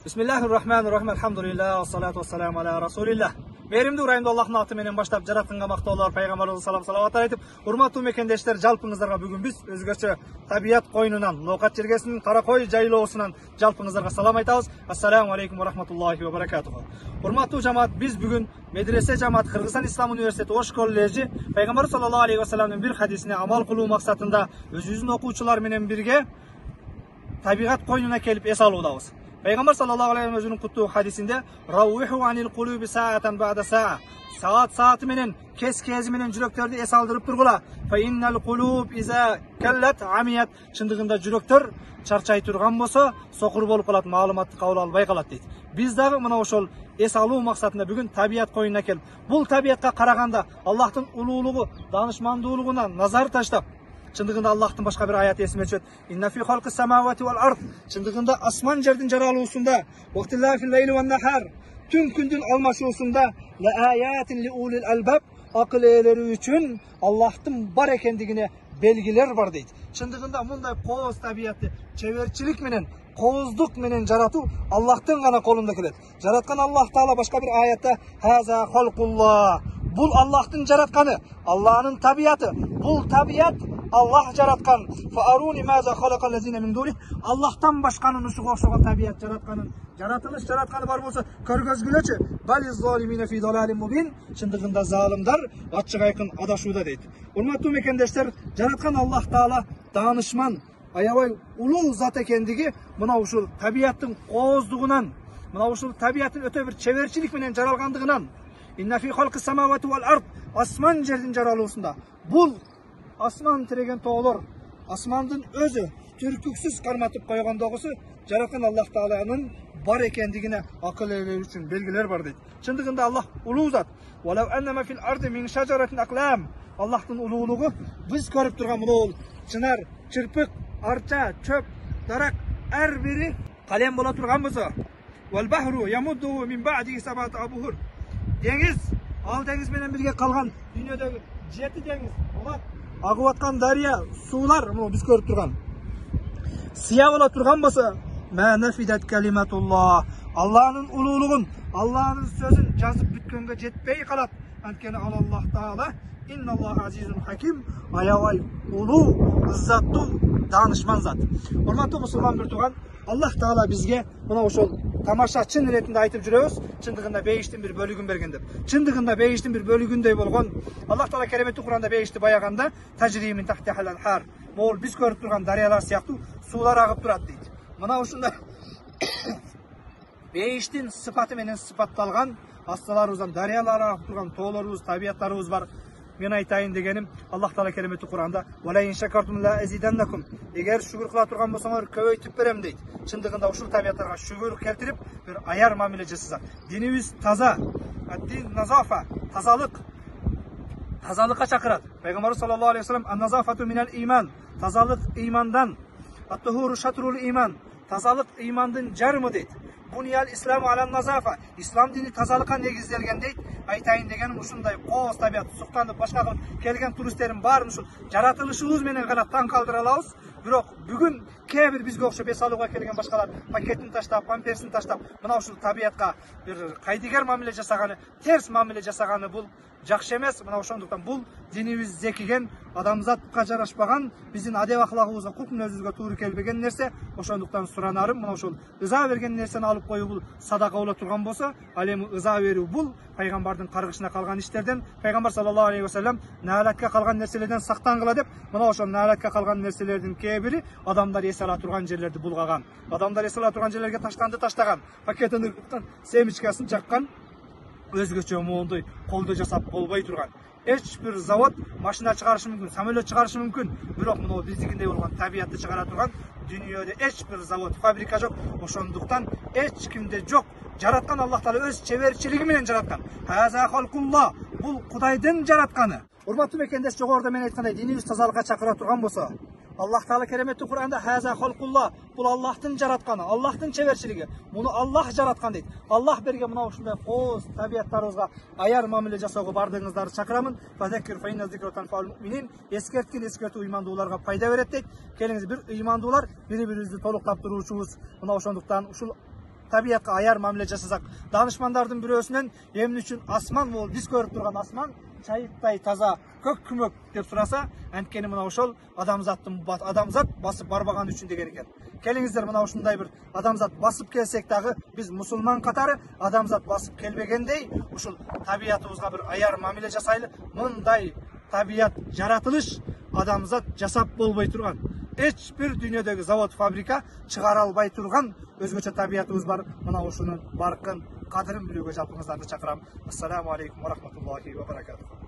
Bismillahirrahmanirrahim. Elhamdülillah. Salatu vesselamu ala Rasulillah. Mehrimди урайымды Аллахтын аты менен баштап, жаратканга мактоолор, пайгамбарыбызга салам салават айтып, урматтуу мекендештер, жалпыңыздарга бүгүн биз өзгөчө табият койнунан, Ноокат жергесинин Каракой жайлоосунан жалпыңыздарга салам айтабыз. Ассаламу алейкум ва рахматуллахи ва баракатуху. Урматтуу жамаат, биз бүгүн Медресе жамаат Кыргызстан Ислам университети Ош коллежи пайгамбар саллаллаху алейхи ва салламдын бир хадисине амал кылуу максатында өзүбүздүн окуучулар менен бирге табиат койнуна келип эс алуудабыз. Peygamber sallallahu aleyhi ve sellem'in kuttuğu hadisinde "Ravvihu anil kulubi sa'atan ba'da sa'a." Saat menen kes menen жүрөктөрдү эс алдырып тургула. Fa innal qulub iza kallat amiyat. Чындыгында жүрөктөр чарчай турган болсо, сокур болуп калат, маалыматты кабыл албай калат дейт. Биз дагы мына ошол эс алуу максатында бүгүн табиат коюнуна келип, бул табиатка караганда Аллахтын улуулугу, даанышмандуулугуна назар таштап, чындыгында Аллахтын башка бир аят эсиме түшөт. Инна фи халқи самавати вал ард. Чындыгында асман жердин жаралуусунда, вактилла фил лейли ван нахар, түн күндүн алмашуусунда, ла аятин ли улил албаб, акыл ээлери үчүн Аллахтын бар экендигине белгилер бар дейт. Чындыгында мындай кооз табиатты чеберчилик менен, кооздук менен жаратуу Аллахтын гана колунда келет. Жараткан Аллах Таала башка бир аятта хаза халқулла. Бул Аллахтын жаратканы, Аллахтын табиаты. Бул табиат Allah жараткан. Фааруни маза халакал лазина мин дуни. Аллахтан башканын ушуга окшогон табиат жаратканын, жаратылыш жаратканы бар болсо көргөзгүлөчү. Бализ залимина фи далалин мубин. Чындыгында залымдар ачык айкын адашууда дейт. Урматтуу мекендештер, жараткан Аллах Таала даанышман, аябай улуу зат экендиги мына ушул табиаттын кооздугунан, мына ушул табиаттын өтө бир чеберчилик менен жаралгандыгынан, инна фи халқи самавати вал ард, асман жердин жаралуусунда, бул асман тиреген тоолор, асмандын өзү түркүксүз карматып койгондогусу жараткан Аллах Тааланын бар экендигине акыл ээлери үчүн белгилер бар дейт. Чындыгында Аллах улуу зат. Валау аннама фил арди мин шажаратин аклам. Аллахтын улуулугу биз көрүп турган могул чынар, чырпык, арча, чөп, дарак ар бири калем боло турган болсо, вал бахру ямудду мин баъди сабат абухур. Деңиз, ал деңиз менен бирге калган дүйнөдөгү 7 деңиз, булак, агып аткан дарыя, суулар, мына биз көрүп турган. Сыя боло турган болсо, ма нафидат калиматуллах. Аллахтын улуулугун, Аллахтын сөзүн жазып бүткөнгө жетпей калат. Анткени Аллах Таала инналлах азизун хаким, аябай улуу, ыззаттуу, даанышман зат. Урматтуу мусулман бир тууган, Аллах Таала бизге мына ошол тамаша чын иретинде айтып жүрөбүз, чындыгында бейиштин бир бөлүгүн берген деп. Чындыгында бейиштин бир бөлүгүндөй болгон Аллах Таала кереметтүү Куранда бейишти баяганда тажримин тахтахал анхар. Могул биз көрүп турган дарыялар сыяктуу суулар агып турат дейт. Мына ушундай бейиштин сыпаты менен сыпатталган асталарыбыздан дарыялар агып турган тоолорубуз, табияттарыбыз бар. Мен айтайын дегеним, Аллах Таала кереметтүү Куранда "Валайин шакартум ла азиданнакум". Эгер шүгүр кыла турган болсоңор көбөйтүп берем дейт. Чындыгында ушул табияттарга шүгүр келтирип, бир аяр мамиле жасаса. Динибиз таза, дин назафа, тазалык, тазалыкка чакырат. Пайгамбар саллаллаху алейхи ва саллям "Ан-назафату минал иман". Тазалык имандан. Ат-тухуру шатрул иман. Тазалык имандын жарымы дейт. Буниял исламу алан назафа. Ислам дини тазалыкка негизделген дейт. Айтайын дегеним ушундай кооз табият суктанып башка келген туристтердин баарын ушул жаратылышыбыз менен гана таң калтыра алабыз. Бирок бүгүн кээ бир бизге окшоп эс алууга келген башкалар пакетин таштап, памперсин таштап, мына ушул табиятка бир кайдыгер мамиле жасаганы, терс мамиле жасаганы бул жакшы эмес. Мына ошондуктан бул динибиз зекиген, адамзатка жарашпаган, биздин адеп аклагыбызга, кулк мүнөзүбүзгө туура келбеген нерсе. Ошондуктан суранарым, мына ошол ыза берген нерсени алып коюу бул садака боло турган болсо, ал эми ыза берүү бул пайгамбардын каргышына калган иштерден. Пайгамбар саллаллаху алейхи ва саллям наалатка калган нерселерден сактангыла деп, мына ошол наалатка калган нерселердин кээ бири адамдар эс ала турган жерлерди булгаган, адамдар эс ала турган жерлерге таштаган, пакетин семечкасын жаккан, өзгөчө моундай колдо жасап болбой турган. Эч бир завод машина чыгарышы мүмкүн, самолет чыгарышы мүмкүн, бирок мына биздикиндей болгон табиятты чыгара турган дүйнөдө эч бир завод, фабрика жок. Ошондуктан эч кимде жок. Жараткан Аллах Таала өз чеберчилиги менен жараткан. Хаза халқулла. Бул Кудайдын жаратканы. Урматтуу мекендеш, жогоруда мен айткандай динибиз тазалыкка чакыра турган болсо, Аллах Таала кереметтүү Куранда хаза халқулла. Бул Аллахтын жаратканы, Аллахтын чеберчилиги. Муну Аллах жараткан дейт. Аллах берген мына ушундай кооз табияттарыбызга аяр мамиле жасоого бардыгыңыздарды чакырамын. Фазакир фаинна зикротан фаул муъминин. Эскерткин эскертүү ыймандууларга пайда берет дейт. Келиңиз бир ыймандуулар бири-бирибизди толуктап туруучубуз. Мына ошондуктан ушул табиятка аяр мамиле жасасак, данышмандардын бирөөсүнөн эмне үчүн асман бул биз көрүп турган асман чайыттай таза көк күмөк деп сураса, анткени мына ошол адамзат басып барбаган үчүн деген экен. Келиңиздер, мына ушундай бир адамзат басып келсек дагы, биз мусулман катары адамзат басып келбегендей, ушул табиятыбызга бир аяр мамиле жасайлы. Мындай табият жаратылыш адамзат жасап болбой турган, эч бир дүйнөдөгү завод, фабрика чыгара албай турган өзгөчө табиятыбыз бар. Мына ушунун баркын, кадырын билүүгө жалпыңыздарды чакырам. Ассаламу алейкум ва рахматуллахи ва баракатуху.